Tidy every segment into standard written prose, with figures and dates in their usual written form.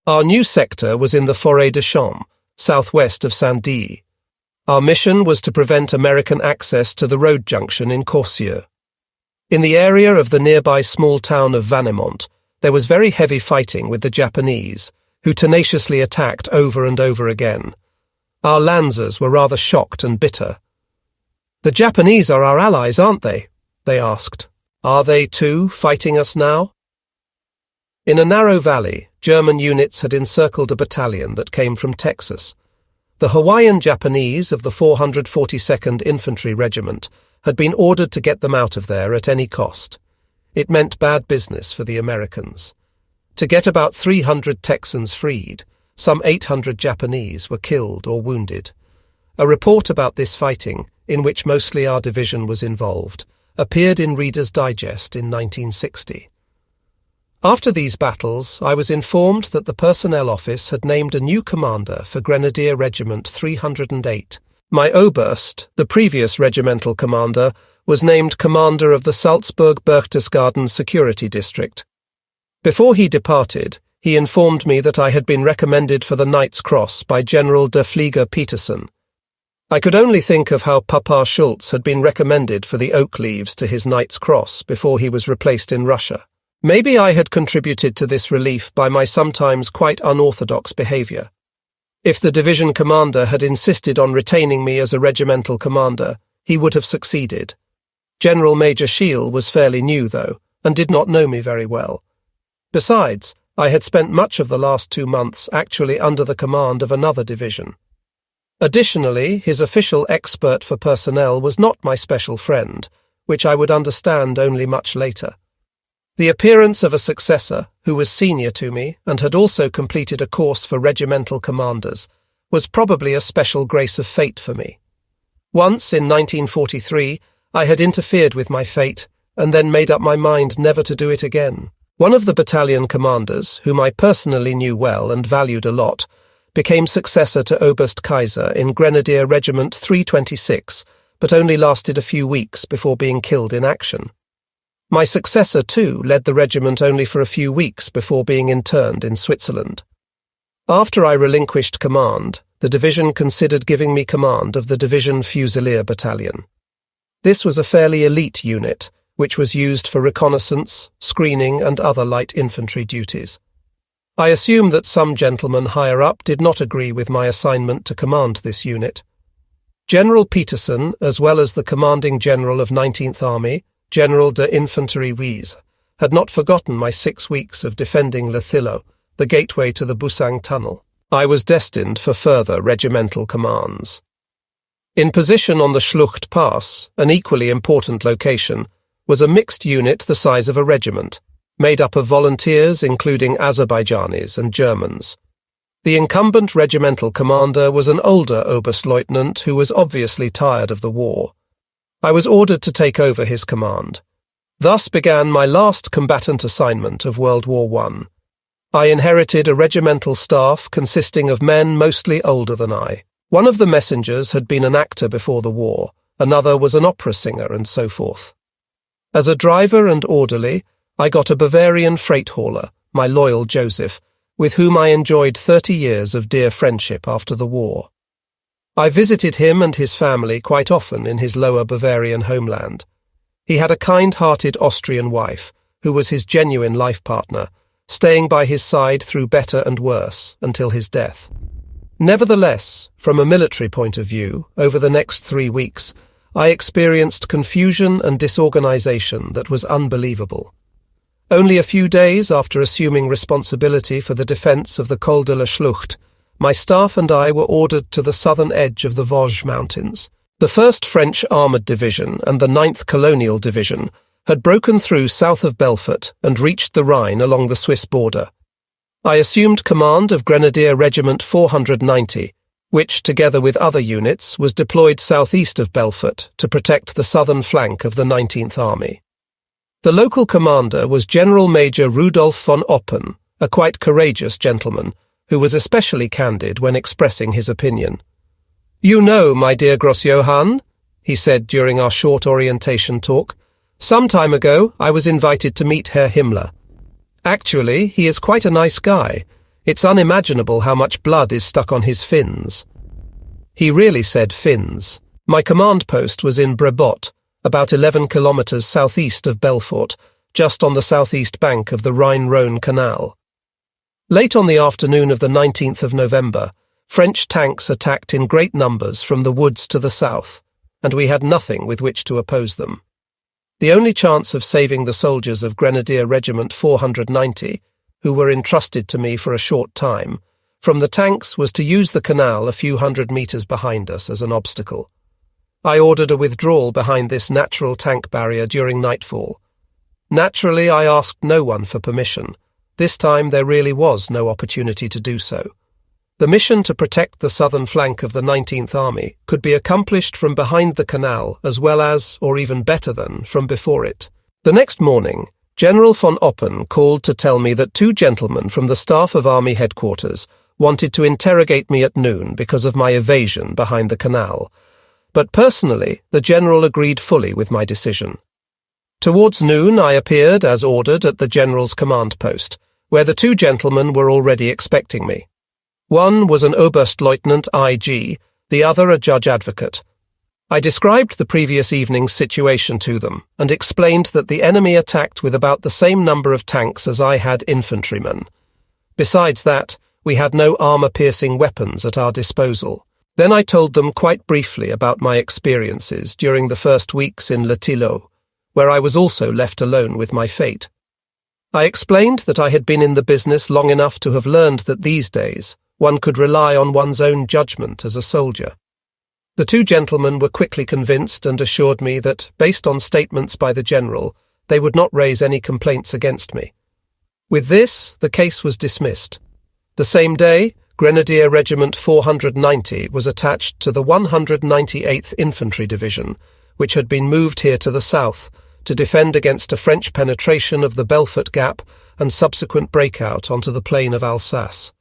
Our new sector was in the Forêt de Champs, southwest of Saint-Dié. Our mission was to prevent American access to the road junction in Corsieux. In the area of the nearby small town of Vannemont, there was very heavy fighting with the Japanese, who tenaciously attacked over and over again. Our Lancers were rather shocked and bitter. "The Japanese are our allies, aren't they?" they asked. "Are they, too, fighting us now?" In a narrow valley, German units had encircled a battalion that came from Texas. The Hawaiian Japanese of the 442nd Infantry Regiment had been ordered to get them out of there at any cost. It meant bad business for the Americans. To get about 300 Texans freed, some 800 Japanese were killed or wounded. A report about this fighting, in which mostly our division was involved, appeared in Reader's Digest in 1960. After these battles, I was informed that the Personnel Office had named a new commander for Grenadier Regiment 308. My Oberst, the previous regimental commander, was named commander of the Salzburg-Berchtesgaden Security District. Before he departed, he informed me that I had been recommended for the Knight's Cross by General der Flieger Petersen. I could only think of how Papa Schulz had been recommended for the Oak Leaves to his Knight's Cross before he was replaced in Russia. Maybe I had contributed to this relief by my sometimes quite unorthodox behaviour. If the division commander had insisted on retaining me as a regimental commander, he would have succeeded. General Major Schiele was fairly new, though, and did not know me very well. Besides, I had spent much of the last 2 months actually under the command of another division. Additionally, his official expert for personnel was not my special friend, which I would understand only much later. The appearance of a successor, who was senior to me and had also completed a course for regimental commanders, was probably a special grace of fate for me. Once, in 1943, I had interfered with my fate and then made up my mind never to do it again. One of the battalion commanders, whom I personally knew well and valued a lot, became successor to Oberst Kaiser in Grenadier Regiment 326, but only lasted a few weeks before being killed in action. My successor, too, led the regiment only for a few weeks before being interned in Switzerland. After I relinquished command, the division considered giving me command of the Division Fusilier Battalion. This was a fairly elite unit, which was used for reconnaissance, screening and other light infantry duties. I assume that some gentlemen higher up did not agree with my assignment to command this unit. General Petersen, as well as the commanding general of 19th Army, General de Infanterie Wiese, had not forgotten my 6 weeks of defending Le Thillot, the gateway to the Busang Tunnel. I was destined for further regimental commands. In position on the Schlucht Pass, an equally important location, was a mixed unit the size of a regiment, made up of volunteers including Azerbaijanis and Germans. The incumbent regimental commander was an older Oberstleutnant who was obviously tired of the war. I was ordered to take over his command. Thus began my last combatant assignment of World War I. I inherited a regimental staff consisting of men mostly older than I. One of the messengers had been an actor before the war, another was an opera singer, and so forth. As a driver and orderly, I got a Bavarian freight hauler, my loyal Joseph, with whom I enjoyed 30 years of dear friendship after the war. I visited him and his family quite often in his lower Bavarian homeland. He had a kind-hearted Austrian wife, who was his genuine life partner, staying by his side through better and worse until his death. Nevertheless, from a military point of view, over the next 3 weeks, I experienced confusion and disorganization that was unbelievable. Only a few days after assuming responsibility for the defense of the Col de la Schlucht, my staff and I were ordered to the southern edge of the Vosges Mountains. The 1st French Armoured Division and the 9th Colonial Division had broken through south of Belfort and reached the Rhine along the Swiss border. I assumed command of Grenadier Regiment 490, which, together with other units, was deployed southeast of Belfort to protect the southern flank of the 19th Army. The local commander was General Major Rudolf von Oppen, a quite courageous gentleman, who was especially candid when expressing his opinion. "You know, my dear Gross-Johann," he said during our short orientation talk, "some time ago I was invited to meet Herr Himmler. Actually, he is quite a nice guy. It's unimaginable how much blood is stuck on his fins." He really said fins. My command post was in Brebot, about 11 kilometers southeast of Belfort, just on the southeast bank of the Rhine-Rhône Canal. Late on the afternoon of the 19th of November, French tanks attacked in great numbers from the woods to the south, and we had nothing with which to oppose them. The only chance of saving the soldiers of Grenadier Regiment 490, who were entrusted to me for a short time, from the tanks was to use the canal a few hundred meters behind us as an obstacle. I ordered a withdrawal behind this natural tank barrier during nightfall. Naturally, I asked no one for permission. This time there really was no opportunity to do so. The mission to protect the southern flank of the 19th Army could be accomplished from behind the canal as well as, or even better than, from before it. The next morning, General von Oppen called to tell me that 2 gentlemen from the staff of Army headquarters wanted to interrogate me at noon because of my evasion behind the canal. But personally, the General agreed fully with my decision. Towards noon, I appeared, as ordered, at the General's command post, where the 2 gentlemen were already expecting me. One was an Oberstleutnant IG, the other a judge advocate. I described the previous evening's situation to them and explained that the enemy attacked with about the same number of tanks as I had infantrymen. Besides that, we had no armor-piercing weapons at our disposal. Then I told them quite briefly about my experiences during the first weeks in Le Thillot, where I was also left alone with my fate. I explained that I had been in the business long enough to have learned that these days one could rely on one's own judgment as a soldier. The 2 gentlemen were quickly convinced and assured me that, based on statements by the General, they would not raise any complaints against me. With this, the case was dismissed. The same day, Grenadier Regiment 490 was attached to the 198th Infantry Division, which had been moved here to the south to defend against a French penetration of the Belfort Gap and subsequent breakout onto the plain of Alsace.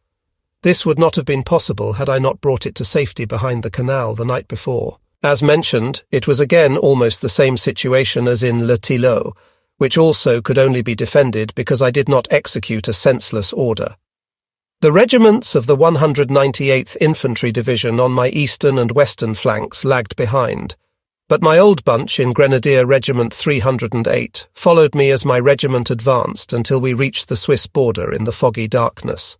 This would not have been possible had I not brought it to safety behind the canal the night before. As mentioned, it was again almost the same situation as in Le Thillot, which also could only be defended because I did not execute a senseless order. The regiments of the 198th Infantry Division on my eastern and western flanks lagged behind, but my old bunch in Grenadier Regiment 308 followed me as my regiment advanced until we reached the Swiss border in the foggy darkness.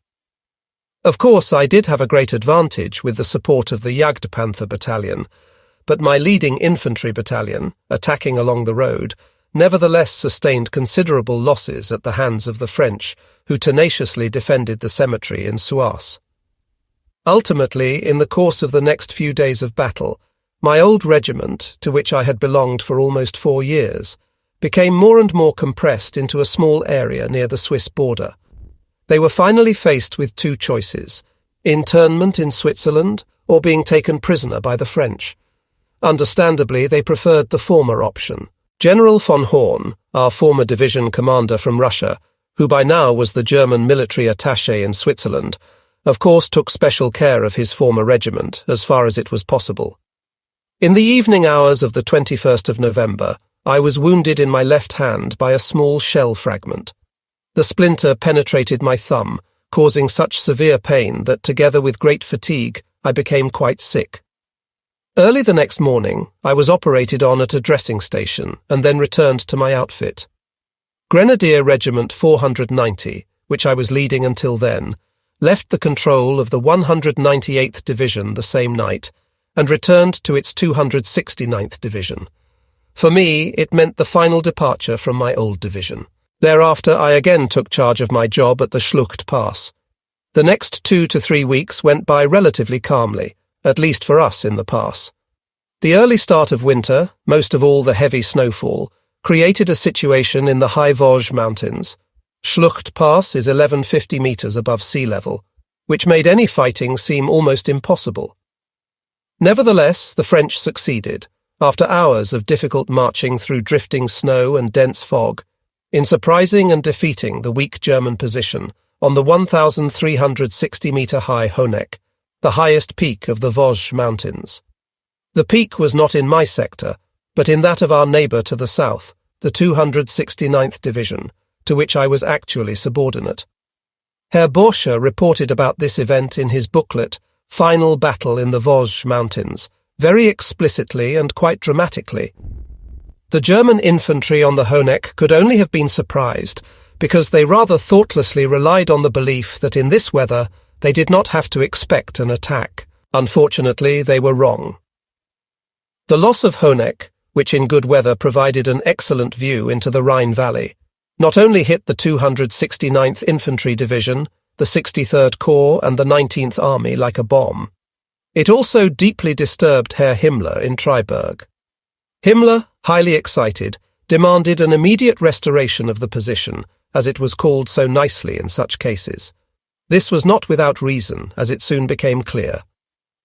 Of course, I did have a great advantage with the support of the Jagdpanther battalion, but my leading infantry battalion, attacking along the road, nevertheless sustained considerable losses at the hands of the French, who tenaciously defended the cemetery in Souasse. Ultimately, in the course of the next few days of battle, my old regiment, to which I had belonged for almost 4 years, became more and more compressed into a small area near the Swiss border. They were finally faced with 2 choices: internment in Switzerland or being taken prisoner by the French. Understandably, they preferred the former option. General von Horn, our former division commander from Russia, who by now was the German military attaché in Switzerland, of course took special care of his former regiment as far as it was possible. In the evening hours of the 21st of November, I was wounded in my left hand by a small shell fragment. The splinter penetrated my thumb, causing such severe pain that, together with great fatigue, I became quite sick. Early the next morning, I was operated on at a dressing station and then returned to my outfit. Grenadier Regiment 490, which I was leading until then, left the control of the 198th Division the same night and returned to its 269th Division. For me, it meant the final departure from my old division. Thereafter, I again took charge of my job at the Schlucht Pass. The next 2 to 3 weeks went by relatively calmly, at least for us in the pass. The early start of winter, most of all the heavy snowfall, created a situation in the high Vosges mountains. Schlucht Pass is 1150 meters above sea level, which made any fighting seem almost impossible. Nevertheless, the French succeeded, after hours of difficult marching through drifting snow and dense fog, in surprising and defeating the weak German position on the 1,360-metre-high Honeck, the highest peak of the Vosges Mountains. The peak was not in my sector, but in that of our neighbour to the south, the 269th Division, to which I was actually subordinate. Herr Borsche reported about this event in his booklet, Final Battle in the Vosges Mountains, very explicitly and quite dramatically. The German infantry on the Honeck could only have been surprised because they rather thoughtlessly relied on the belief that in this weather they did not have to expect an attack. Unfortunately, they were wrong. The loss of Honeck, which in good weather provided an excellent view into the Rhine Valley, not only hit the 269th Infantry Division, the 63rd Corps and the 19th Army like a bomb. It also deeply disturbed Herr Himmler in Triberg. Himmler, highly excited, demanded an immediate restoration of the position, as it was called so nicely in such cases. This was not without reason, as it soon became clear.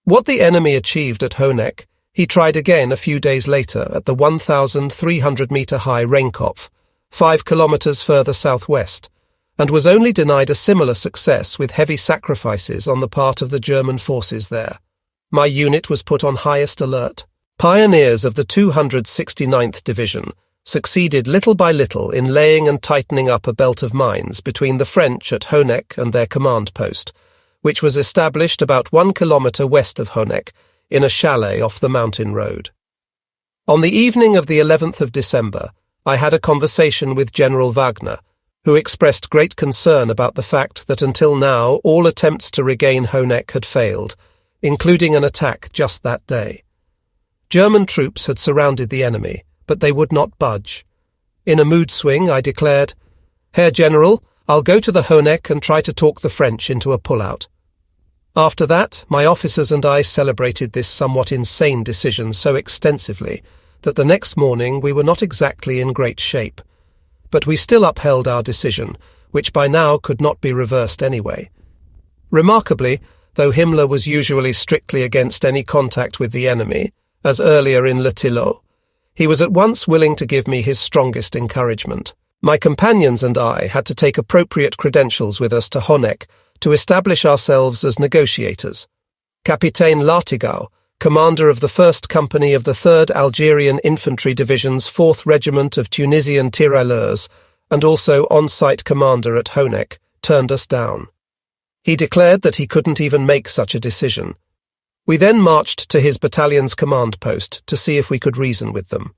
What the enemy achieved at Honeck, he tried again a few days later at the 1,300-metre-high Rheinkopf, 5 kilometres further southwest, and was only denied a similar success with heavy sacrifices on the part of the German forces there. My unit was put on highest alert. Pioneers of the 269th Division succeeded little by little in laying and tightening up a belt of mines between the French at Honeck and their command post, which was established about 1 kilometre west of Honeck in a chalet off the mountain road. On the evening of the 11th of December, I had a conversation with General Wagner, who expressed great concern about the fact that until now all attempts to regain Honeck had failed, including an attack just that day. German troops had surrounded the enemy, but they would not budge. In a mood swing, I declared, "Herr General, I'll go to the Honeck and try to talk the French into a pullout." After that, my officers and I celebrated this somewhat insane decision so extensively that the next morning we were not exactly in great shape. But we still upheld our decision, which by now could not be reversed anyway. Remarkably, though Himmler was usually strictly against any contact with the enemy, as earlier in Le Thillot, he was at once willing to give me his strongest encouragement. My companions and I had to take appropriate credentials with us to Honeck to establish ourselves as negotiators. Capitaine Lartigau, commander of the 1st Company of the 3rd Algerian Infantry Division's 4th Regiment of Tunisian Tirailleurs, and also on-site commander at Honeck, turned us down. He declared that he couldn't even make such a decision. We then marched to his battalion's command post to see if we could reason with them.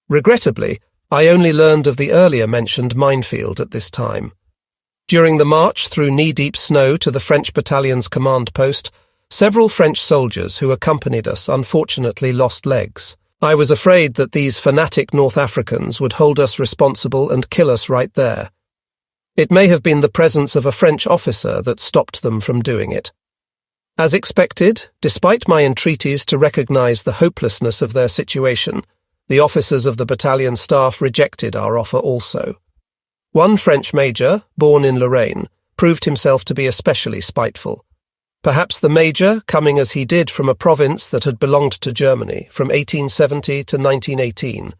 Regrettably, I only learned of the earlier mentioned minefield at this time. During the march through knee-deep snow to the French battalion's command post, several French soldiers who accompanied us unfortunately lost legs. I was afraid that these fanatic North Africans would hold us responsible and kill us right there. It may have been the presence of a French officer that stopped them from doing it. As expected, despite my entreaties to recognize the hopelessness of their situation, the officers of the battalion staff rejected our offer also. One French major, born in Lorraine, proved himself to be especially spiteful. Perhaps the major, coming as he did from a province that had belonged to Germany from 1870 to 1918,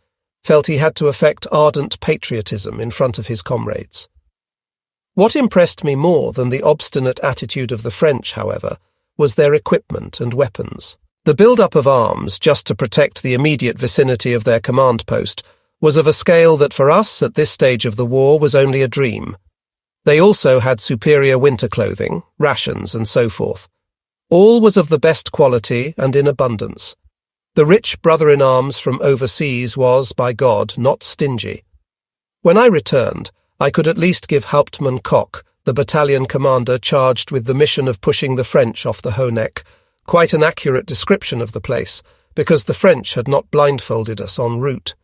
felt he had to affect ardent patriotism in front of his comrades. What impressed me more than the obstinate attitude of the French, however, was their equipment and weapons. The build-up of arms just to protect the immediate vicinity of their command post was of a scale that for us at this stage of the war was only a dream. They also had superior winter clothing, rations and so forth. All was of the best quality and in abundance. The rich brother-in-arms from overseas was, by God, not stingy. When I returned, I could at least give Hauptmann Koch, the battalion commander charged with the mission of pushing the French off the Honeck, quite an accurate description of the place, because the French had not blindfolded us en route.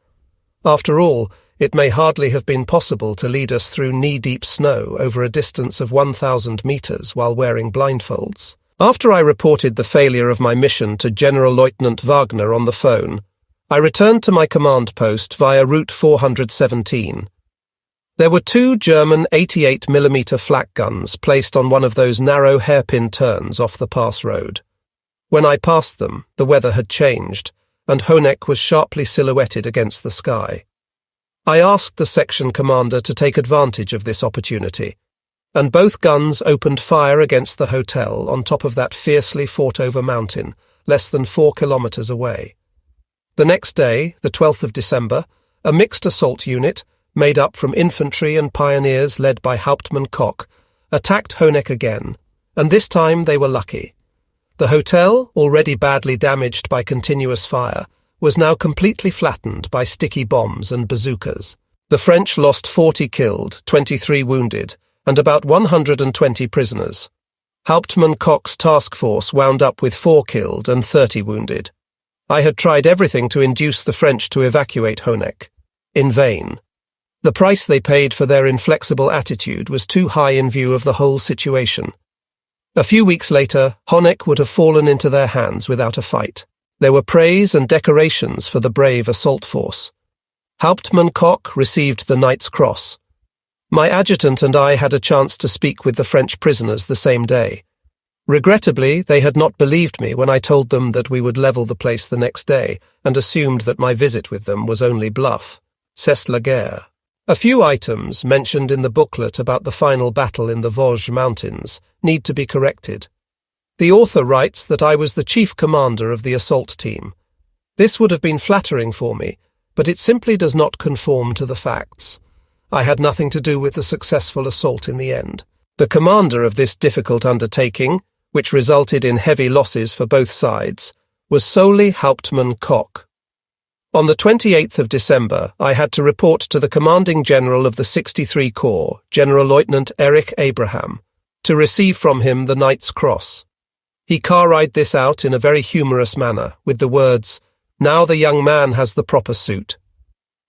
After all, it may hardly have been possible to lead us through knee-deep snow over a distance of 1,000 metres while wearing blindfolds. After I reported the failure of my mission to General-Lieutenant Wagner on the phone, I returned to my command post via Route 417. There were 2 German 88mm flak guns placed on one of those narrow hairpin turns off the pass road. When I passed them, the weather had changed, and Honeck was sharply silhouetted against the sky. I asked the section commander to take advantage of this opportunity, and both guns opened fire against the hotel on top of that fiercely fought-over mountain, less than 4 kilometres away. The next day, the 12th of December, a mixed assault unit, made up from infantry and pioneers led by Hauptmann Koch, attacked Honeck again, and this time they were lucky. The hotel, already badly damaged by continuous fire, was now completely flattened by sticky bombs and bazookas. The French lost 40 killed, 23 wounded, and about 120 prisoners. Hauptmann Koch's task force wound up with 4 killed and 30 wounded. I had tried everything to induce the French to evacuate Honeck. In vain. The price they paid for their inflexible attitude was too high in view of the whole situation. A few weeks later, Honeck would have fallen into their hands without a fight. There were praise and decorations for the brave assault force. Hauptmann Koch received the Knight's Cross. My adjutant and I had a chance to speak with the French prisoners the same day. Regrettably, they had not believed me when I told them that we would level the place the next day and assumed that my visit with them was only bluff. C'est la guerre. A few items mentioned in the booklet about the final battle in the Vosges Mountains need to be corrected. The author writes that I was the chief commander of the assault team. This would have been flattering for me, but it simply does not conform to the facts. I had nothing to do with the successful assault in the end. The commander of this difficult undertaking, which resulted in heavy losses for both sides, was solely Hauptmann Koch. On the 28th of December, I had to report to the commanding general of the 63 Corps, General-Lieutenant Erich Abraham, to receive from him the Knight's Cross. He car-eyed this out in a very humorous manner, with the words, "Now the young man has the proper suit."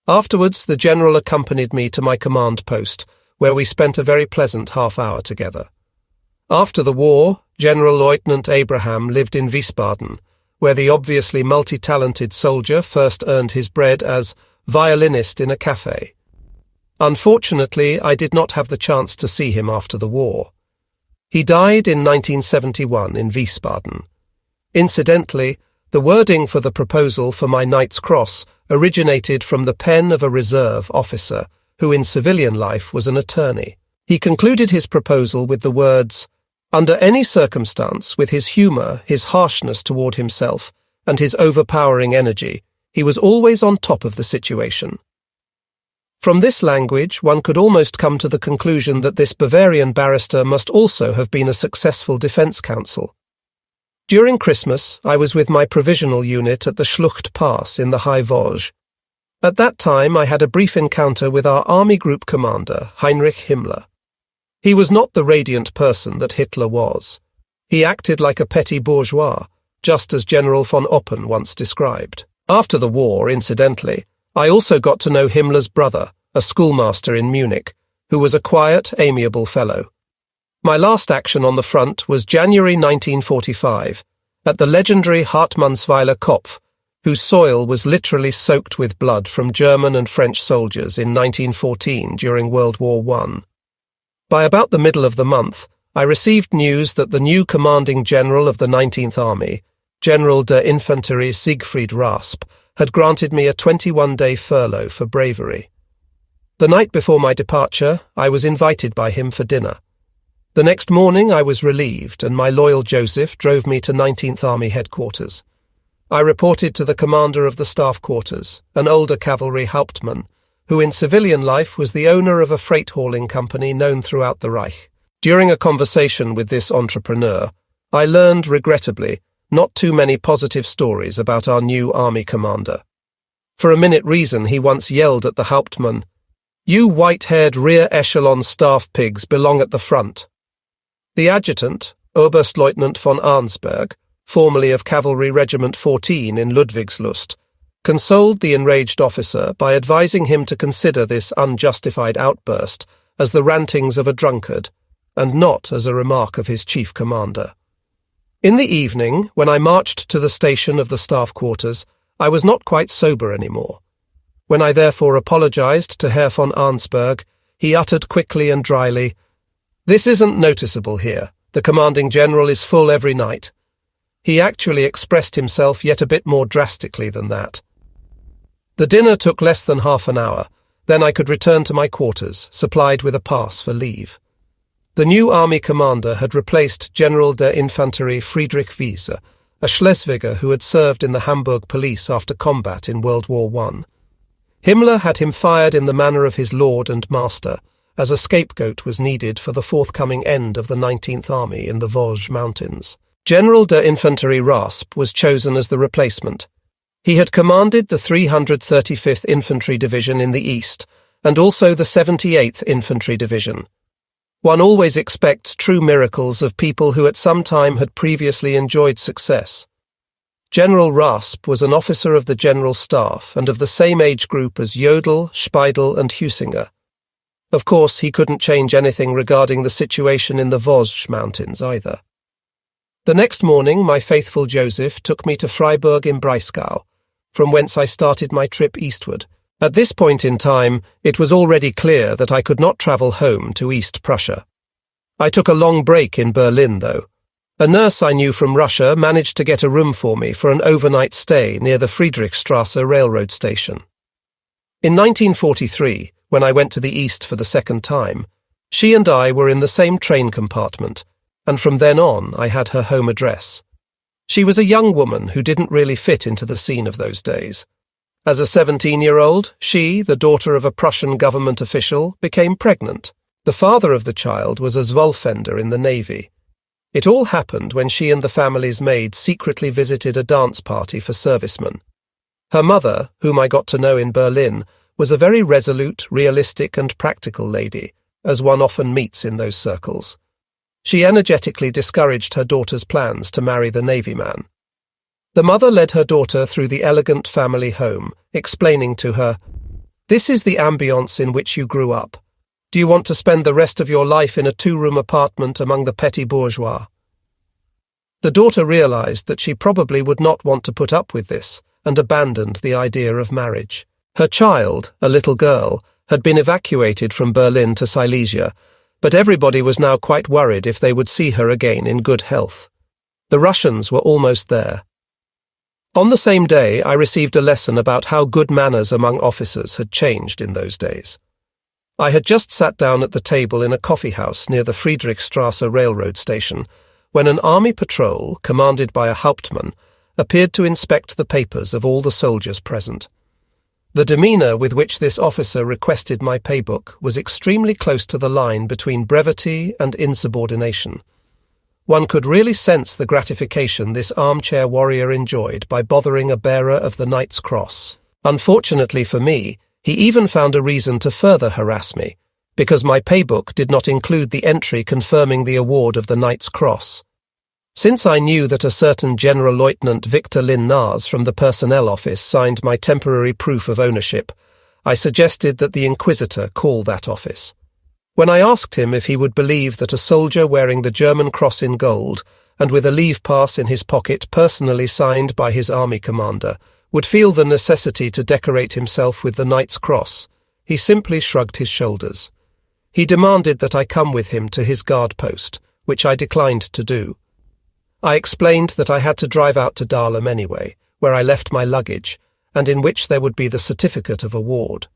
Afterwards, the general accompanied me to my command post, where we spent a very pleasant half-hour together. After the war, General-Lieutenant Abraham lived in Wiesbaden, where the obviously multi-talented soldier first earned his bread as violinist in a cafe. Unfortunately, I did not have the chance to see him after the war. He died in 1971 in Wiesbaden. Incidentally, the wording for the proposal for my Knight's Cross originated from the pen of a reserve officer who in civilian life was an attorney. He concluded his proposal with the words, "Under any circumstance, with his humour, his harshness toward himself, and his overpowering energy, he was always on top of the situation." From this language, one could almost come to the conclusion that this Bavarian barrister must also have been a successful defence counsel. During Christmas, I was with my provisional unit at the Schlucht Pass in the High Vosges. At that time, I had a brief encounter with our army group commander, Heinrich Himmler. He was not the radiant person that Hitler was. He acted like a petty bourgeois, just as General von Oppen once described. After the war, incidentally, I also got to know Himmler's brother, a schoolmaster in Munich, who was a quiet, amiable fellow. My last action on the front was January 1945, at the legendary Hartmannsweiler Kopf, whose soil was literally soaked with blood from German and French soldiers in 1914 during World War I. By about the middle of the month, I received news that the new commanding general of the 19th Army, General der Infanterie Siegfried Rasp, had granted me a 21-day furlough for bravery. The night before my departure, I was invited by him for dinner. The next morning I was relieved, and my loyal Joseph drove me to 19th Army headquarters. I reported to the commander of the staff quarters, an older cavalry hauptmann, who in civilian life was the owner of a freight-hauling company known throughout the Reich. During a conversation with this entrepreneur, I learned, regrettably, not too many positive stories about our new army commander. For a minute reason, he once yelled at the hauptmann, "You white-haired rear-echelon staff pigs belong at the front." The adjutant, Oberstleutnant von Arnsberg, formerly of Cavalry Regiment 14 in Ludwigslust, consoled the enraged officer by advising him to consider this unjustified outburst as the rantings of a drunkard, and not as a remark of his chief commander. In the evening, when I marched to the station of the staff quarters, I was not quite sober anymore. When I therefore apologized to Herr von Arnsberg, he uttered quickly and dryly, "This isn't noticeable here. The commanding general is full every night." He actually expressed himself yet a bit more drastically than that. The dinner took less than half an hour. Then I could return to my quarters, supplied with a pass for leave. The new army commander had replaced General der Infanterie Friedrich Wiese, a Schleswiger who had served in the Hamburg police after combat in World War I. Himmler had him fired in the manner of his lord and master, as a scapegoat was needed for the forthcoming end of the 19th Army in the Vosges Mountains. General de Infanterie Raspe was chosen as the replacement. He had commanded the 335th Infantry Division in the east, and also the 78th Infantry Division. One always expects true miracles of people who at some time had previously enjoyed success. General Raspe was an officer of the General Staff and of the same age group as Jodl, Speidel and Husinger. Of course, he couldn't change anything regarding the situation in the Vosges Mountains either. The next morning, my faithful Joseph took me to Freiburg im Breisgau, from whence I started my trip eastward. At this point in time, it was already clear that I could not travel home to East Prussia. I took a long break in Berlin, though. A nurse I knew from Russia managed to get a room for me for an overnight stay near the Friedrichstrasse railroad station. In 1943, when I went to the east for the second time, she and I were in the same train compartment, and from then on I had her home address. She was a young woman who didn't really fit into the scene of those days. As a 17-year-old, she, the daughter of a Prussian government official, became pregnant. The father of the child was a Zollfender in the Navy. It all happened when she and the family's maid secretly visited a dance party for servicemen. Her mother, whom I got to know in Berlin, was a very resolute, realistic and practical lady, as one often meets in those circles. She energetically discouraged her daughter's plans to marry the Navy man. The mother led her daughter through the elegant family home, explaining to her, "This is the ambience in which you grew up. Do you want to spend the rest of your life in a two-room apartment among the petty bourgeois?" The daughter realized that she probably would not want to put up with this, and abandoned the idea of marriage. Her child, a little girl, had been evacuated from Berlin to Silesia, but everybody was now quite worried if they would see her again in good health. The Russians were almost there. On the same day, I received a lesson about how good manners among officers had changed in those days. I had just sat down at the table in a coffee house near the Friedrichstrasse railroad station when an army patrol, commanded by a Hauptmann, appeared to inspect the papers of all the soldiers present. The demeanour with which this officer requested my paybook was extremely close to the line between brevity and insubordination. One could really sense the gratification this armchair warrior enjoyed by bothering a bearer of the Knight's Cross. Unfortunately for me, he even found a reason to further harass me, because my paybook did not include the entry confirming the award of the Knight's Cross. Since I knew that a certain General Lieutenant Victor Linnars from the personnel office signed my temporary proof of ownership, I suggested that the Inquisitor call that office. When I asked him if he would believe that a soldier wearing the German cross in gold and with a leave pass in his pocket personally signed by his army commander would feel the necessity to decorate himself with the Knight's Cross, he simply shrugged his shoulders. He demanded that I come with him to his guard post, which I declined to do. I explained that I had to drive out to Dahlem anyway, where I left my luggage, and in which there would be the certificate of award.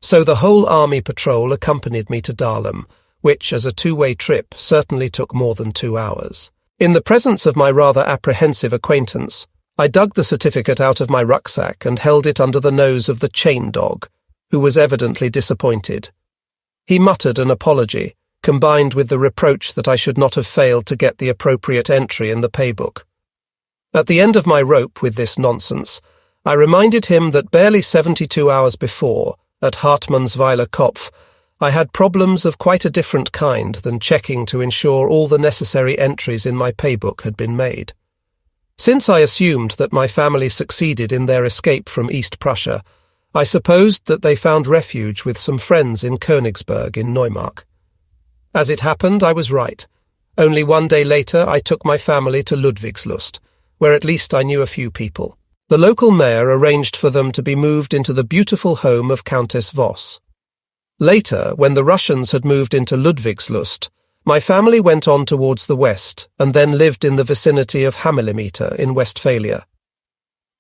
So the whole army patrol accompanied me to Dahlem, which, as a two-way trip, certainly took more than 2 hours. In the presence of my rather apprehensive acquaintance, I dug the certificate out of my rucksack and held it under the nose of the chain dog, who was evidently disappointed. He muttered an apology, combined with the reproach that I should not have failed to get the appropriate entry in the paybook. At the end of my rope with this nonsense, I reminded him that barely 72 hours before, at Hartmannsweiler Kopf, I had problems of quite a different kind than checking to ensure all the necessary entries in my paybook had been made. Since I assumed that my family succeeded in their escape from East Prussia, I supposed that they found refuge with some friends in Königsberg in Neumark. As it happened, I was right. Only 1 day later, I took my family to Ludwigslust, where at least I knew a few people. The local mayor arranged for them to be moved into the beautiful home of Countess Voss. Later, when the Russians had moved into Ludwigslust, my family went on towards the west and then lived in the vicinity of Hamelmeter in Westphalia.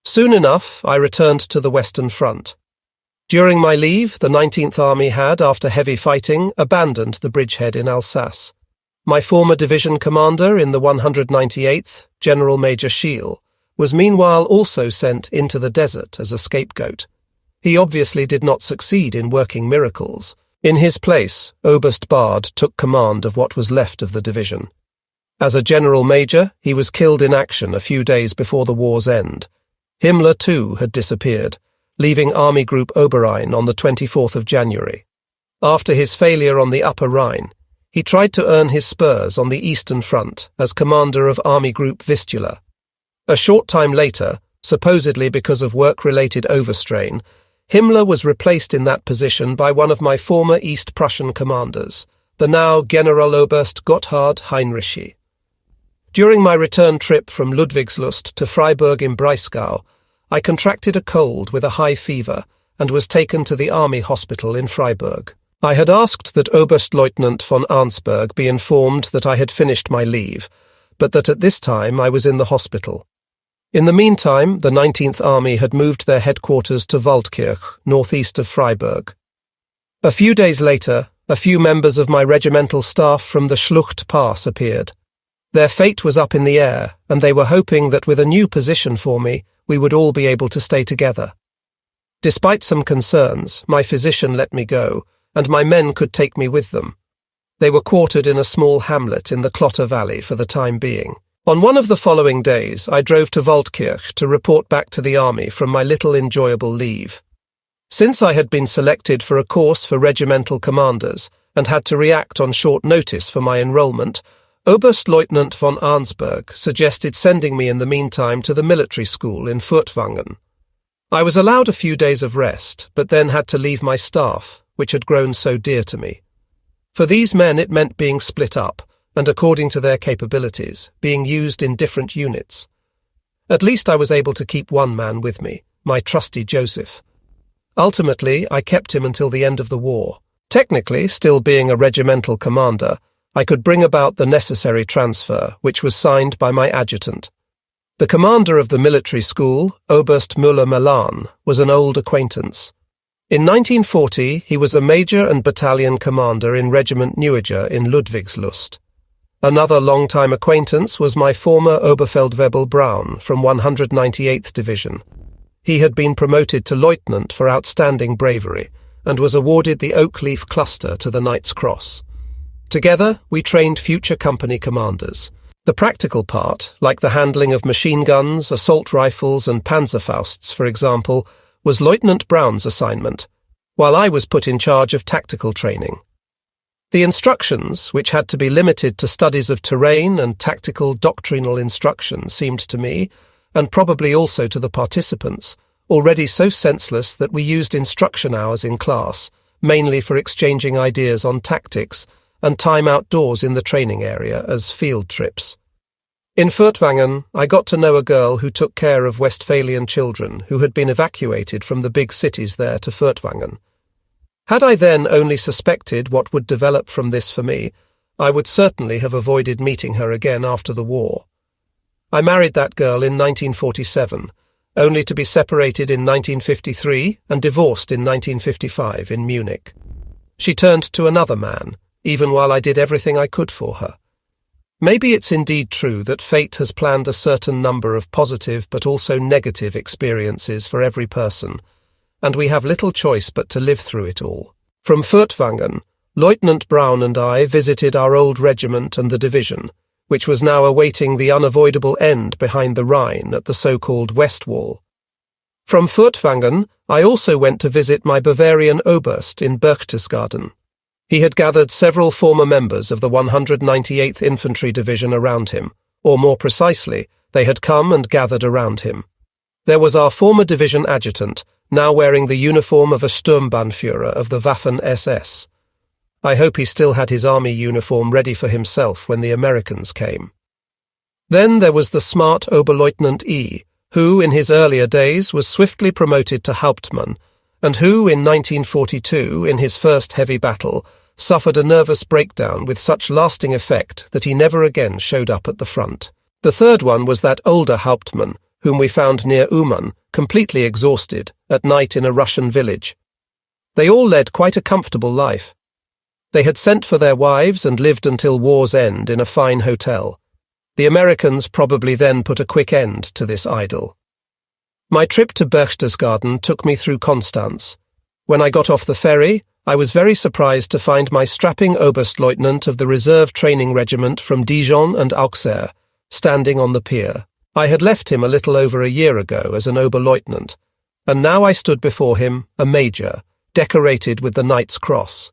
Soon enough, I returned to the Western Front. During my leave, the 19th Army had, after heavy fighting, abandoned the bridgehead in Alsace. My former division commander in the 198th, General Major Schiele, was meanwhile also sent into the desert as a scapegoat. He obviously did not succeed in working miracles, In his place, Oberst Bard took command of what was left of the division. As a general major, he was killed in action a few days before the war's end. Himmler, too, had disappeared, leaving Army Group Oberrhein on the 24th of January. After his failure on the Upper Rhine, he tried to earn his spurs on the Eastern Front as commander of Army Group Vistula. A short time later, supposedly because of work-related overstrain, Himmler was replaced in that position by one of my former East Prussian commanders, the now Generaloberst Gotthard Heinrichi. During my return trip from Ludwigslust to Freiburg im Breisgau, I contracted a cold with a high fever and was taken to the army hospital in Freiburg. I had asked that Oberstleutnant von Arnsberg be informed that I had finished my leave, but that at this time I was in the hospital. In the meantime, the 19th Army had moved their headquarters to Waldkirch, northeast of Freiburg. A few days later, a few members of my regimental staff from the Schlucht Pass appeared. Their fate was up in the air, and they were hoping that with a new position for me, we would all be able to stay together. Despite some concerns, my physician let me go, and my men could take me with them. They were quartered in a small hamlet in the Clotter Valley for the time being. On one of the following days, I drove to Waldkirch to report back to the army from my little enjoyable leave. Since I had been selected for a course for regimental commanders and had to react on short notice for my enrolment, Oberstleutnant von Arnsberg suggested sending me in the meantime to the military school in Furtwangen. I was allowed a few days of rest, but then had to leave my staff, which had grown so dear to me. For these men it meant being split up, and according to their capabilities, being used in different units. At least I was able to keep one man with me, my trusty Joseph. Ultimately, I kept him until the end of the war. Technically, still being a regimental commander, I could bring about the necessary transfer, which was signed by my adjutant. The commander of the military school, Oberst Müller-Melan, was an old acquaintance. In 1940, he was a major and battalion commander in Regiment Neueger in Ludwigslust. Another long-time acquaintance was my former Oberfeldwebel Braun from 198th Division. He had been promoted to lieutenant for outstanding bravery and was awarded the Oak Leaf Cluster to the Knight's Cross. Together, we trained future company commanders. The practical part, like the handling of machine guns, assault rifles and Panzerfausts, for example, was Lieutenant Braun's assignment, while I was put in charge of tactical training. The instructions, which had to be limited to studies of terrain and tactical doctrinal instruction, seemed to me, and probably also to the participants, already so senseless that we used instruction hours in class, mainly for exchanging ideas on tactics, and time outdoors in the training area as field trips. In Furtwangen, I got to know a girl who took care of Westphalian children who had been evacuated from the big cities there to Furtwangen. Had I then only suspected what would develop from this for me, I would certainly have avoided meeting her again after the war. I married that girl in 1947, only to be separated in 1953 and divorced in 1955 in Munich. She turned to another man, even while I did everything I could for her. Maybe it's indeed true that fate has planned a certain number of positive but also negative experiences for every person, and we have little choice but to live through it all. From Furtwangen, Lieutenant Braun and I visited our old regiment and the division, which was now awaiting the unavoidable end behind the Rhine at the so-called West Wall. From Furtwangen, I also went to visit my Bavarian Oberst in Berchtesgaden. He had gathered several former members of the 198th Infantry Division around him, or more precisely, they had come and gathered around him. There was our former division adjutant, now wearing the uniform of a Sturmbannführer of the Waffen-SS. I hope he still had his army uniform ready for himself when the Americans came. Then there was the smart Oberleutnant E., who in his earlier days was swiftly promoted to Hauptmann, and who in 1942, in his first heavy battle, suffered a nervous breakdown with such lasting effect that he never again showed up at the front. The third one was that older Hauptmann, whom we found near Uman, completely exhausted, at night in a Russian village. They all led quite a comfortable life. They had sent for their wives and lived until war's end in a fine hotel. The Americans probably then put a quick end to this idyll. My trip to Berchtesgaden took me through Constance. When I got off the ferry, I was very surprised to find my strapping Oberstleutnant of the Reserve Training Regiment from Dijon and Auxerre standing on the pier. I had left him a little over a year ago as an Oberleutnant, and now I stood before him, a major, decorated with the Knight's Cross.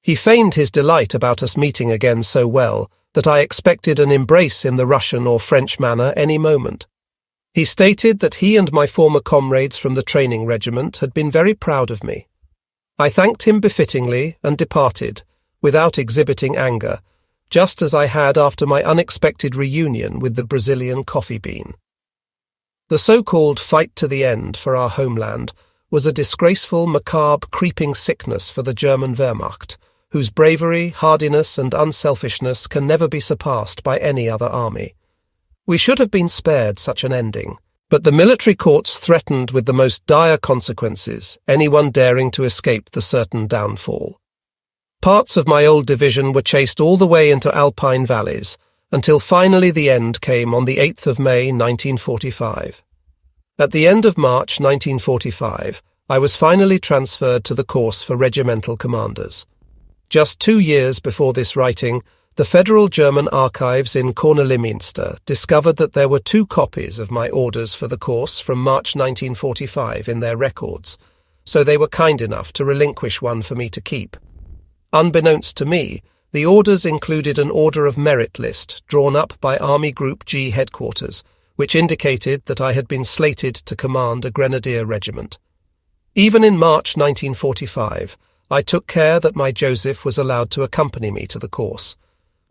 He feigned his delight about us meeting again so well that I expected an embrace in the Russian or French manner any moment. He stated that he and my former comrades from the training regiment had been very proud of me. I thanked him befittingly and departed, without exhibiting anger, just as I had after my unexpected reunion with the Brazilian coffee bean. The so-called fight to the end for our homeland was a disgraceful, macabre, creeping sickness for the German Wehrmacht, whose bravery, hardiness and unselfishness can never be surpassed by any other army. We should have been spared such an ending, but the military courts threatened with the most dire consequences anyone daring to escape the certain downfall. Parts of my old division were chased all the way into Alpine valleys, until finally the end came on the 8th of May 1945. At the end of March 1945, I was finally transferred to the course for regimental commanders. Just 2 years before this writing, the Federal German Archives in Kornelimünster discovered that there were 2 copies of my orders for the course from March 1945 in their records, so they were kind enough to relinquish one for me to keep. Unbeknownst to me, the orders included an Order of Merit list drawn up by Army Group G headquarters, which indicated that I had been slated to command a grenadier regiment. Even in March 1945, I took care that my Joseph was allowed to accompany me to the course.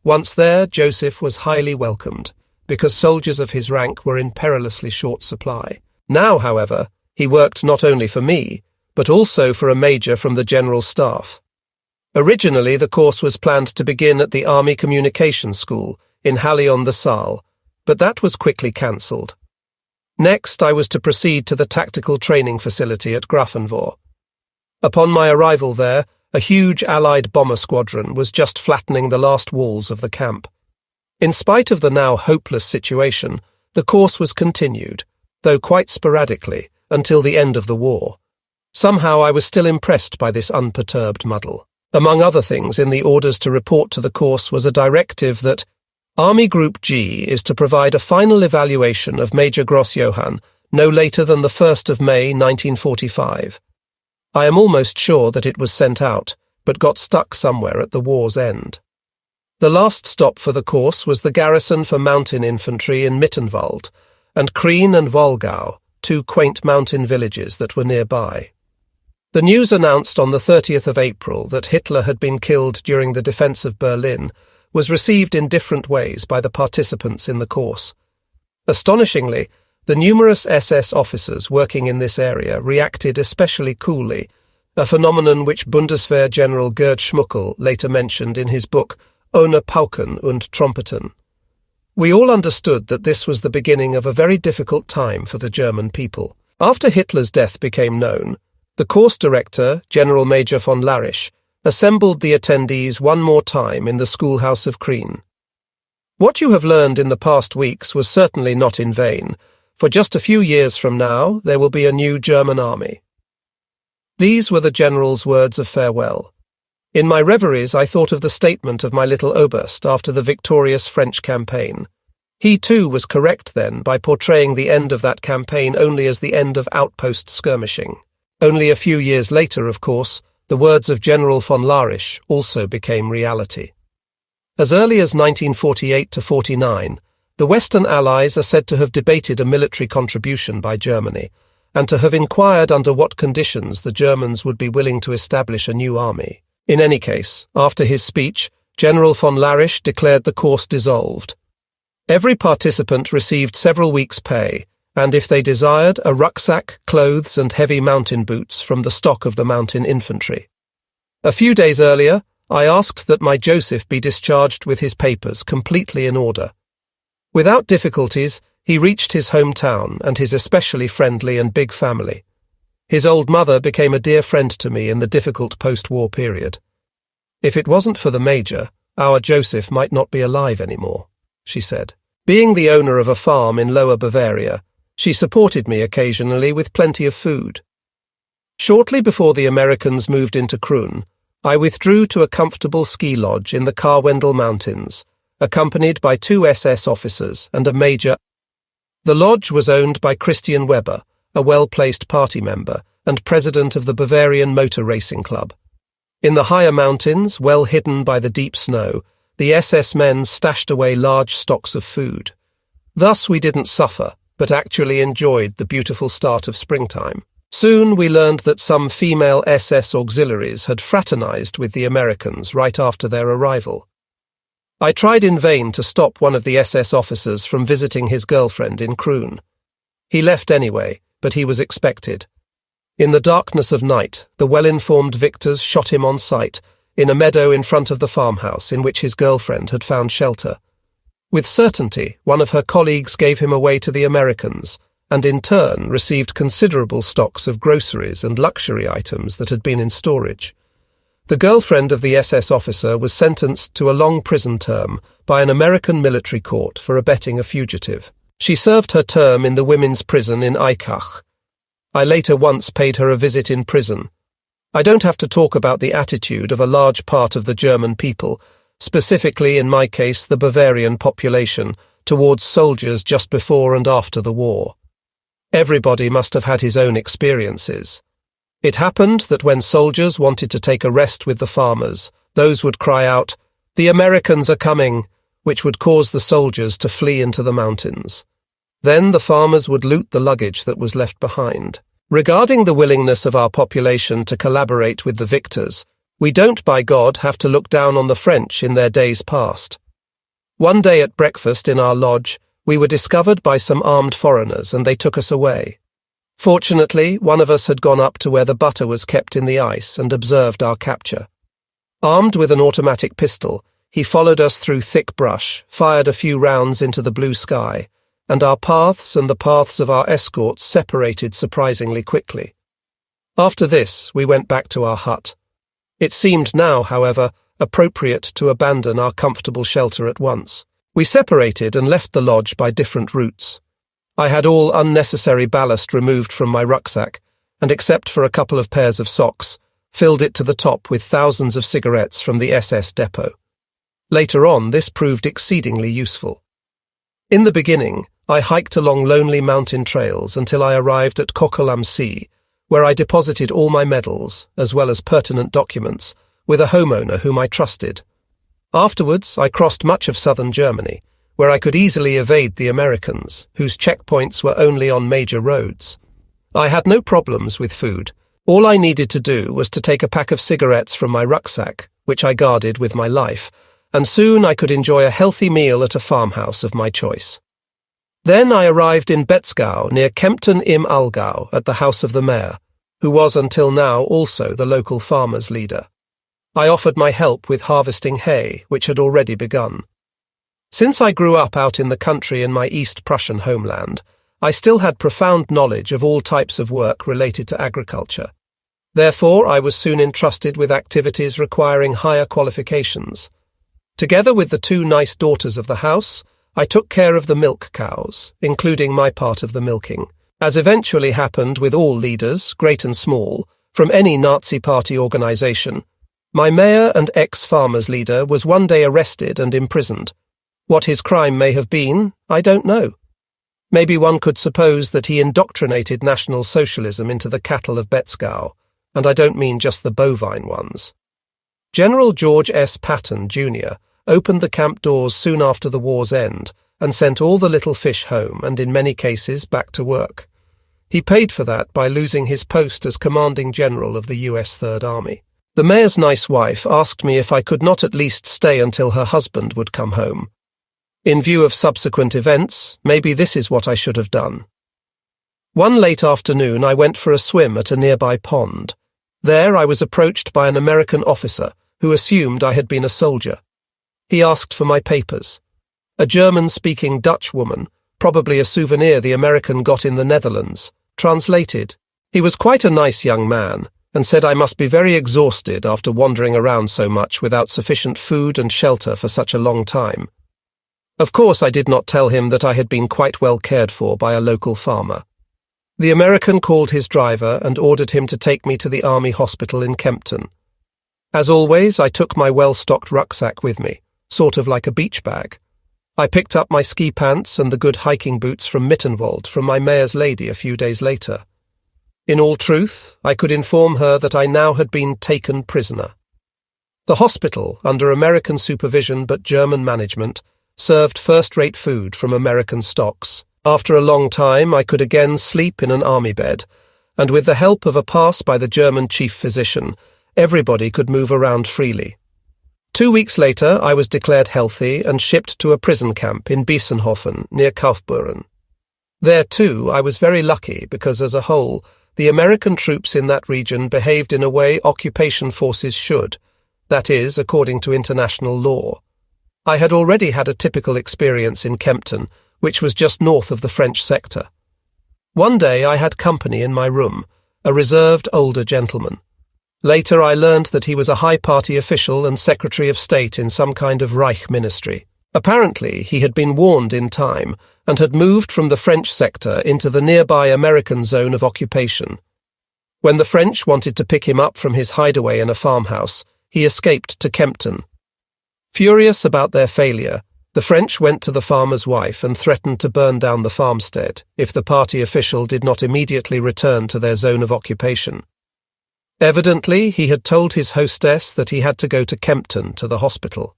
Once there, Joseph was highly welcomed, because soldiers of his rank were in perilously short supply. Now, however, he worked not only for me, but also for a major from the General Staff. Originally, the course was planned to begin at the Army Communications School in Halle-on-the-Saale, but that was quickly cancelled. Next, I was to proceed to the tactical training facility at Grafenwohr. Upon my arrival there, a huge Allied bomber squadron was just flattening the last walls of the camp. In spite of the now hopeless situation, the course was continued, though quite sporadically, until the end of the war. Somehow I was still impressed by this unperturbed muddle. Among other things, in the orders to report to the course was a directive that Army Group G is to provide a final evaluation of Major Gross-Johann no later than the 1st of May 1945. I am almost sure that it was sent out, but got stuck somewhere at the war's end. The last stop for the course was the garrison for mountain infantry in Mittenwald, and Krien and Wolgau, 2 quaint mountain villages that were nearby. The news announced on the 30th of April that Hitler had been killed during the defence of Berlin was received in different ways by the participants in the course. Astonishingly, the numerous SS officers working in this area reacted especially coolly, a phenomenon which Bundeswehr General Gerd Schmuckel later mentioned in his book Ohne Pauken und Trompeten. We all understood that this was the beginning of a very difficult time for the German people. After Hitler's death became known, the course director, General Major von Larisch, assembled the attendees one more time in the schoolhouse of Krien. What you have learned in the past weeks was certainly not in vain, for just a few years from now there will be a new German army. These were the general's words of farewell. In my reveries I thought of the statement of my little Oberst after the victorious French campaign. He too was correct then by portraying the end of that campaign only as the end of outpost skirmishing. Only a few years later, of course, the words of General von Larisch also became reality. As early as 1948-49, the Western Allies are said to have debated a military contribution by Germany, and to have inquired under what conditions the Germans would be willing to establish a new army. In any case, after his speech, General von Larisch declared the course dissolved. Every participant received several weeks' pay, and if they desired, a rucksack, clothes and heavy mountain boots from the stock of the mountain infantry. A few days earlier, I asked that my Joseph be discharged with his papers completely in order. Without difficulties, he reached his hometown and his especially friendly and big family. His old mother became a dear friend to me in the difficult post-war period. If it wasn't for the Major, our Joseph might not be alive anymore, she said. Being the owner of a farm in Lower Bavaria, she supported me occasionally with plenty of food. Shortly before the Americans moved into Kroon, I withdrew to a comfortable ski lodge in the Karwendel Mountains, accompanied by 2 SS officers and a major. The lodge was owned by Christian Weber, a well-placed party member and president of the Bavarian Motor Racing Club. In the higher mountains, well hidden by the deep snow, the SS men stashed away large stocks of food. Thus we didn't suffer, but actually enjoyed the beautiful start of springtime. Soon we learned that some female SS auxiliaries had fraternized with the Americans right after their arrival. I tried in vain to stop one of the SS officers from visiting his girlfriend in Kroon. He left anyway, but he was expected. In the darkness of night, the well-informed victors shot him on sight, in a meadow in front of the farmhouse in which his girlfriend had found shelter. With certainty, one of her colleagues gave him away to the Americans, and in turn received considerable stocks of groceries and luxury items that had been in storage. The girlfriend of the SS officer was sentenced to a long prison term by an American military court for abetting a fugitive. She served her term in the women's prison in Eikach. I later once paid her a visit in prison. I don't have to talk about the attitude of a large part of the German people, specifically in my case the Bavarian population, towards soldiers just before and after the war. Everybody must have had his own experiences. It happened that when soldiers wanted to take a rest with the farmers, those would cry out, "The Americans are coming," which would cause the soldiers to flee into the mountains. Then the farmers would loot the luggage that was left behind. Regarding the willingness of our population to collaborate with the victors, we don't, by God, have to look down on the French in their days past. One day at breakfast in our lodge, we were discovered by some armed foreigners and they took us away. Fortunately, one of us had gone up to where the butter was kept in the ice and observed our capture. Armed with an automatic pistol, he followed us through thick brush, fired a few rounds into the blue sky, and our paths and the paths of our escorts separated surprisingly quickly. After this, we went back to our hut. It seemed now, however, appropriate to abandon our comfortable shelter at once. We separated and left the lodge by different routes. I had all unnecessary ballast removed from my rucksack, and except for a couple of pairs of socks, filled it to the top with thousands of cigarettes from the SS depot. Later on, this proved exceedingly useful. In the beginning, I hiked along lonely mountain trails until I arrived at Kochel am See, where I deposited all my medals, as well as pertinent documents, with a homeowner whom I trusted. Afterwards, I crossed much of southern Germany, where I could easily evade the Americans, whose checkpoints were only on major roads. I had no problems with food. All I needed to do was to take a pack of cigarettes from my rucksack, which I guarded with my life, and soon I could enjoy a healthy meal at a farmhouse of my choice. Then I arrived in Betzgau near Kempten im Allgäu at the house of the mayor, who was until now also the local farmers' leader. I offered my help with harvesting hay, which had already begun. Since I grew up out in the country in my East Prussian homeland, I still had profound knowledge of all types of work related to agriculture. Therefore, I was soon entrusted with activities requiring higher qualifications. Together with the 2 nice daughters of the house, I took care of the milk cows, including my part of the milking, as eventually happened with all leaders, great and small, from any Nazi Party organization. My mayor and ex-farmers leader was one day arrested and imprisoned. What his crime may have been, I don't know. Maybe one could suppose that he indoctrinated National Socialism into the cattle of Betzgau, and I don't mean just the bovine ones. General George S. Patton, Jr., opened the camp doors soon after the war's end and sent all the little fish home and in many cases back to work. He paid for that by losing his post as commanding general of the US Third Army. The mayor's nice wife asked me if I could not at least stay until her husband would come home. In view of subsequent events, maybe this is what I should have done. One late afternoon I went for a swim at a nearby pond. There I was approached by an American officer who assumed I had been a soldier. He asked for my papers. A German-speaking Dutch woman, probably a souvenir the American got in the Netherlands, translated. He was quite a nice young man, and said I must be very exhausted after wandering around so much without sufficient food and shelter for such a long time. Of course I did not tell him that I had been quite well cared for by a local farmer. The American called his driver and ordered him to take me to the army hospital in Kempton. As always, I took my well-stocked rucksack with me, sort of like a beach bag. I picked up my ski pants and the good hiking boots from Mittenwald from my mayor's lady a few days later. In all truth, I could inform her that I now had been taken prisoner. The hospital, under American supervision but German management, served first-rate food from American stocks. After a long time, I could again sleep in an army bed, and with the help of a pass by the German chief physician, everybody could move around freely. 2 weeks later, I was declared healthy and shipped to a prison camp in Biesenhofen, near Kaufbeuren. There, too, I was very lucky because, as a whole, the American troops in that region behaved in a way occupation forces should, that is, according to international law. I had already had a typical experience in Kempton, which was just north of the French sector. One day I had company in my room, a reserved older gentleman. Later I learned that he was a high party official and Secretary of State in some kind of Reich ministry. Apparently he had been warned in time and had moved from the French sector into the nearby American zone of occupation. When the French wanted to pick him up from his hideaway in a farmhouse, he escaped to Kempton. Furious about their failure, the French went to the farmer's wife and threatened to burn down the farmstead if the party official did not immediately return to their zone of occupation. Evidently, he had told his hostess that he had to go to Kempton to the hospital.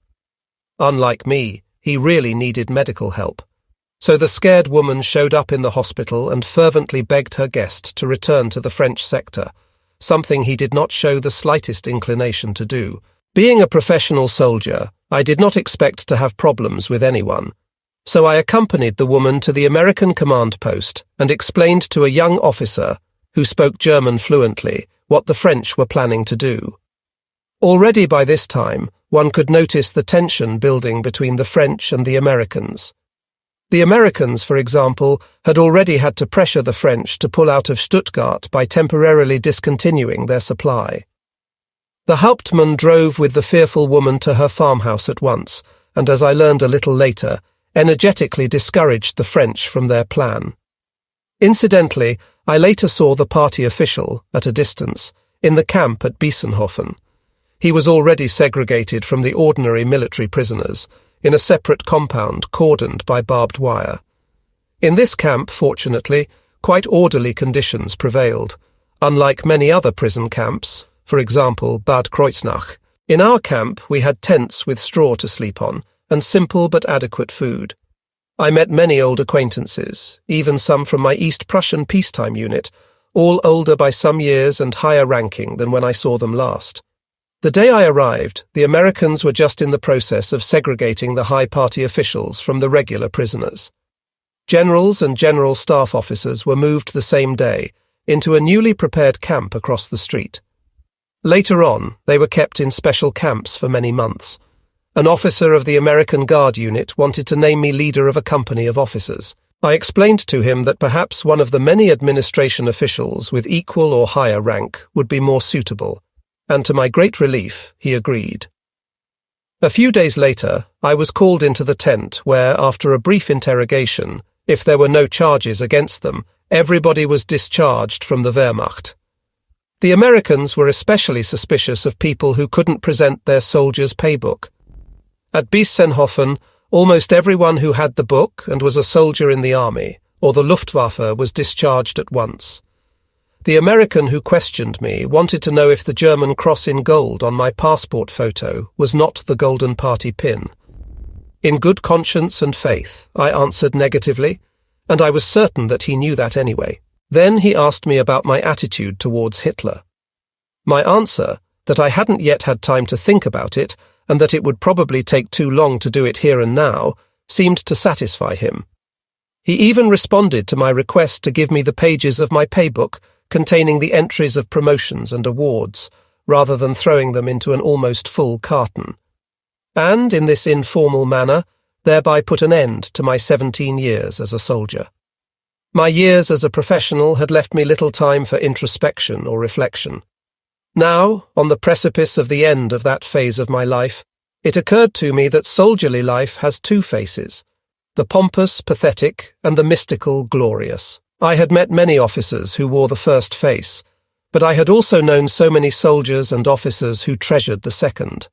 Unlike me, he really needed medical help. So the scared woman showed up in the hospital and fervently begged her guest to return to the French sector, something he did not show the slightest inclination to do. Being a professional soldier, I did not expect to have problems with anyone. So I accompanied the woman to the American command post and explained to a young officer, who spoke German fluently, what the French were planning to do. Already by this time, one could notice the tension building between the French and the Americans. The Americans, for example, had already had to pressure the French to pull out of Stuttgart by temporarily discontinuing their supply. The Hauptmann drove with the fearful woman to her farmhouse at once, and as I learned a little later, energetically discouraged the French from their plan. Incidentally, I later saw the party official, at a distance, in the camp at Biesenhofen. He was already segregated from the ordinary military prisoners, in a separate compound cordoned by barbed wire. In this camp, fortunately, quite orderly conditions prevailed. Unlike many other prison camps, for example Bad Kreuznach, in our camp we had tents with straw to sleep on, and simple but adequate food. I met many old acquaintances, even some from my East Prussian peacetime unit, all older by some years and higher ranking than when I saw them last. The day I arrived, the Americans were just in the process of segregating the high party officials from the regular prisoners. Generals and general staff officers were moved the same day into a newly prepared camp across the street. Later on, they were kept in special camps for many months. An officer of the American Guard unit wanted to name me leader of a company of officers. I explained to him that perhaps one of the many administration officials with equal or higher rank would be more suitable, and to my great relief, he agreed. A few days later, I was called into the tent where, after a brief interrogation, if there were no charges against them, everybody was discharged from the Wehrmacht. The Americans were especially suspicious of people who couldn't present their soldier's paybook. At Biesenhofen, almost everyone who had the book and was a soldier in the army, or the Luftwaffe, was discharged at once. The American who questioned me wanted to know if the German cross in gold on my passport photo was not the Golden Party pin. In good conscience and faith, I answered negatively, and I was certain that he knew that anyway. Then he asked me about my attitude towards Hitler. My answer, that I hadn't yet had time to think about it, and that it would probably take too long to do it here and now, seemed to satisfy him. He even responded to my request to give me the pages of my paybook containing the entries of promotions and awards, rather than throwing them into an almost full carton. And, in this informal manner, thereby put an end to my 17 years as a soldier. My years as a professional had left me little time for introspection or reflection. Now, on the precipice of the end of that phase of my life, it occurred to me that soldierly life has two faces, the pompous, pathetic, and the mystical, glorious. I had met many officers who wore the first face, but I had also known so many soldiers and officers who treasured the second.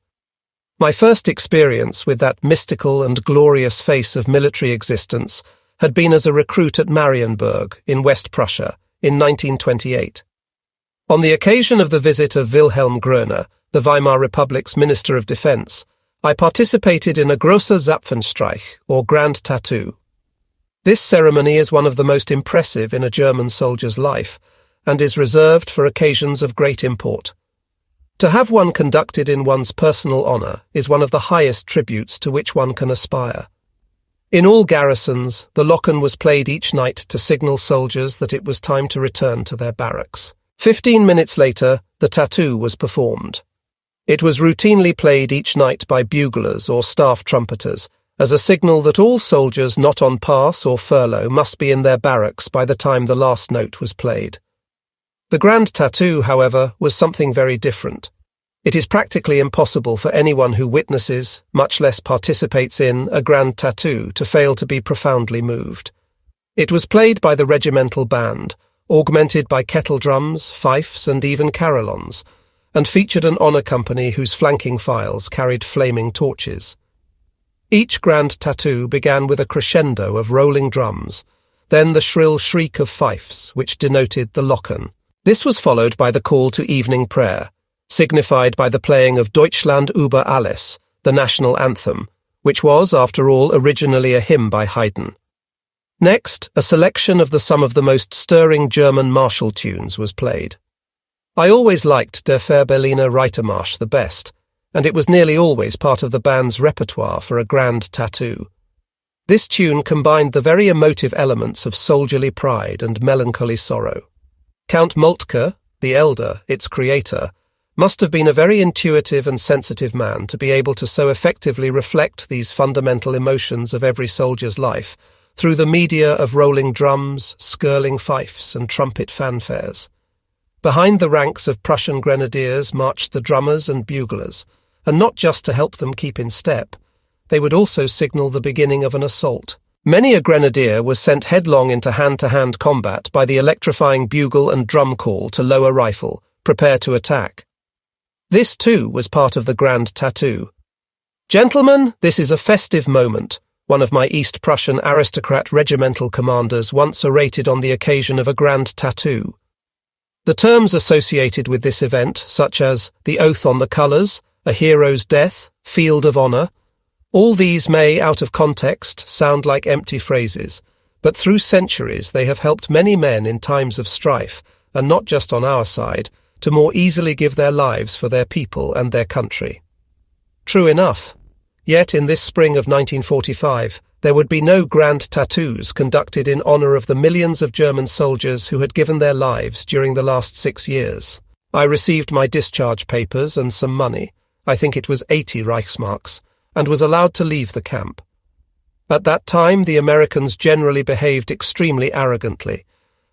My first experience with that mystical and glorious face of military existence had been as a recruit at Marienburg in West Prussia in 1928. On the occasion of the visit of Wilhelm Groener, the Weimar Republic's Minister of Defense, I participated in a Großer Zapfenstreich, or Grand Tattoo. This ceremony is one of the most impressive in a German soldier's life, and is reserved for occasions of great import. To have one conducted in one's personal honour is one of the highest tributes to which one can aspire. In all garrisons, the Locken was played each night to signal soldiers that it was time to return to their barracks. 15 minutes later, the tattoo was performed. It was routinely played each night by buglers or staff trumpeters, as a signal that all soldiers not on pass or furlough must be in their barracks by the time the last note was played. The Grand Tattoo, however, was something very different. It is practically impossible for anyone who witnesses, much less participates in, a Grand Tattoo to fail to be profoundly moved. It was played by the regimental band, augmented by kettle drums, fifes, and even carillons, and featured an honour company whose flanking files carried flaming torches. Each Grand Tattoo began with a crescendo of rolling drums, then the shrill shriek of fifes, which denoted the Locken. This was followed by the call to evening prayer, signified by the playing of Deutschland über alles, the national anthem, which was, after all, originally a hymn by Haydn. Next, a selection of some of the most stirring German martial tunes was played. I always liked Der Fährberliner Reitermarsch the best, and it was nearly always part of the band's repertoire for a Grand Tattoo. This tune combined the very emotive elements of soldierly pride and melancholy sorrow. Count Moltke, the elder, its creator, must have been a very intuitive and sensitive man to be able to so effectively reflect these fundamental emotions of every soldier's life through the media of rolling drums, skirling fifes, and trumpet fanfares. Behind the ranks of Prussian grenadiers marched the drummers and buglers, and not just to help them keep in step, they would also signal the beginning of an assault. Many a grenadier was sent headlong into hand-to-hand combat by the electrifying bugle and drum call to lower rifle, prepare to attack. This, too, was part of the Grand Tattoo. "Gentlemen, this is a festive moment," one of my East Prussian aristocrat regimental commanders once orated on the occasion of a Grand Tattoo. The terms associated with this event, such as the oath on the colours, a hero's death, field of honour, all these may, out of context, sound like empty phrases, but through centuries they have helped many men in times of strife, and not just on our side, to more easily give their lives for their people and their country. True enough. Yet in this spring of 1945, there would be no Grand Tattoos conducted in honour of the millions of German soldiers who had given their lives during the last 6 years. I received my discharge papers and some money, I think it was 80 Reichsmarks, and was allowed to leave the camp. At that time, the Americans generally behaved extremely arrogantly,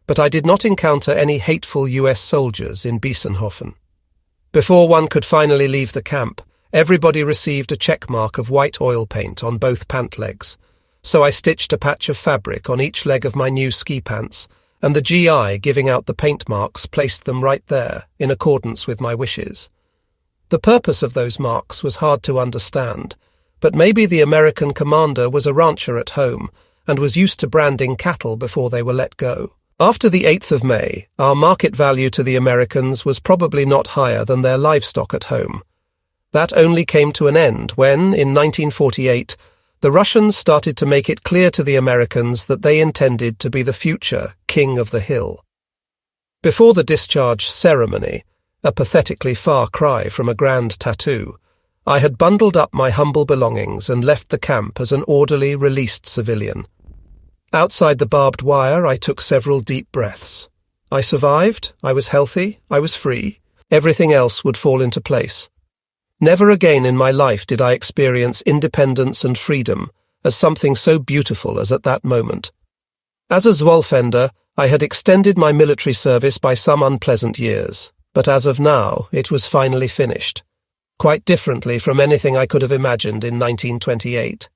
but I did not encounter any hateful US soldiers in Biesenhofen. Before one could finally leave the camp, everybody received a check mark of white oil paint on both pant legs, so I stitched a patch of fabric on each leg of my new ski pants, and the GI giving out the paint marks placed them right there, in accordance with my wishes. The purpose of those marks was hard to understand, but maybe the American commander was a rancher at home and was used to branding cattle before they were let go. After the 8th of May, our market value to the Americans was probably not higher than their livestock at home. That only came to an end when, in 1948, the Russians started to make it clear to the Americans that they intended to be the future king of the hill. Before the discharge ceremony, a pathetically far cry from a Grand Tattoo, I had bundled up my humble belongings and left the camp as an orderly, released civilian. Outside the barbed wire, I took several deep breaths. I survived, I was healthy, I was free. Everything else would fall into place. Never again in my life did I experience independence and freedom as something so beautiful as at that moment. As a Zollfender, I had extended my military service by some unpleasant years, but as of now, it was finally finished. Quite differently from anything I could have imagined in 1928.